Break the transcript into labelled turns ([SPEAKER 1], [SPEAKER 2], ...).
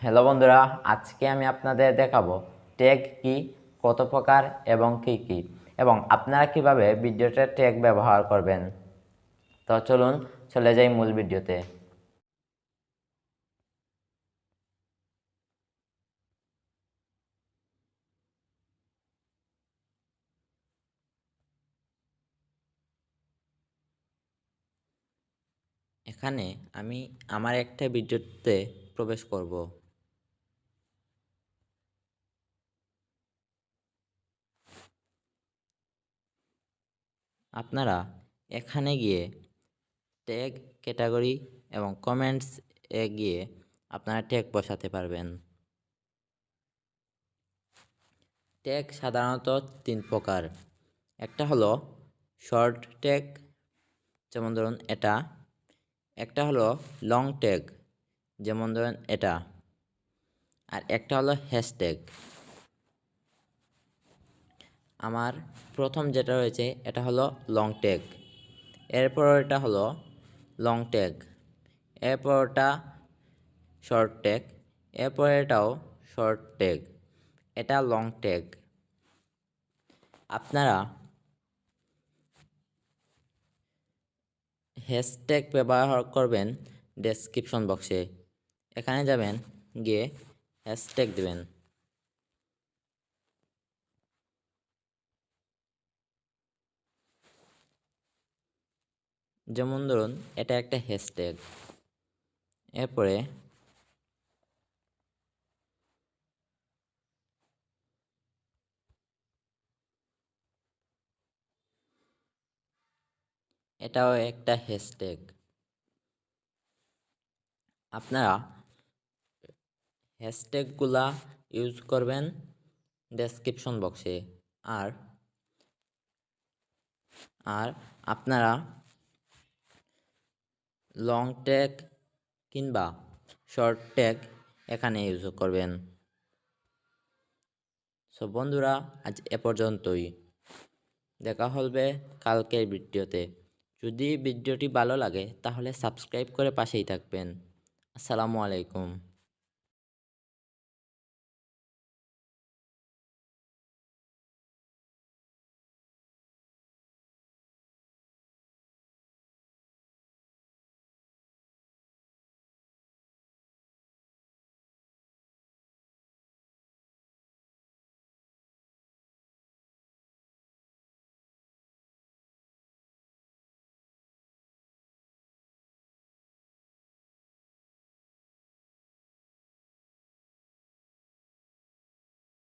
[SPEAKER 1] Hello বন্ধুরা, আজকে আমি আপনাদের দেখাবো ট্যাগ কি, কত প্রকার এবং কি কি, এবং আপনারা কিভাবে ভিডিওতে ট্যাগ ব্যবহার করবেন। তো চলুন চলে যাই মূল ভিডিওতে। এখানে আমি আমার একটা ভিডিওতে প্রবেশ করব। আপনারা এখানে গিয়ে ট্যাগ ক্যাটাগরি এবং কমেন্টস এ গিয়ে আপনারা ট্যাগ বসাতে পারবেন। ট্যাগ সাধারণত 3 প্রকার। একটা হলো শর্ট ট্যাগ, যেমন ধরুন এটা। একটা হলো লং ট্যাগ, যেমন ধরুন এটা। আর একটা হলো হ্যাশট্যাগ। আমার প্রথম যেটা রয়েছে এটা হলো লং ট্যাগ, এরপর এটা হলো লং ট্যাগ, এরপর এটা শর্ট ট্যাগ, এরপর এটাও শর্ট ট্যাগ, এটা লং ট্যাগ। আপনারা হ্যাশট্যাগ ব্যবহার করবেন ডেসক্রিপশন বক্সে। এখানে যাবেন, গিয়ে হ্যাশট্যাগ দেবেন। যেমন ধরুন এটা একটা হ্যাশট্যাগ। এরপরে এটাও একটা হ্যাশট্যাগ। আপনারা হ্যাশট্যাগুলা ইউজ করবেন ডেসক্রিপশন বক্সে। আর আর আপনারা লং ট্যাগ কিংবা শর্ট ট্যাগ এখানে ইউজ করবেন। সো বন্ধুরা, আজ এ পর্যন্তই। দেখা হবে কালকের ভিডিওতে। যদি ভিডিওটি ভালো লাগে তাহলে সাবস্ক্রাইব করে পাশেই থাকবেন। আসসালামু আলাইকুম।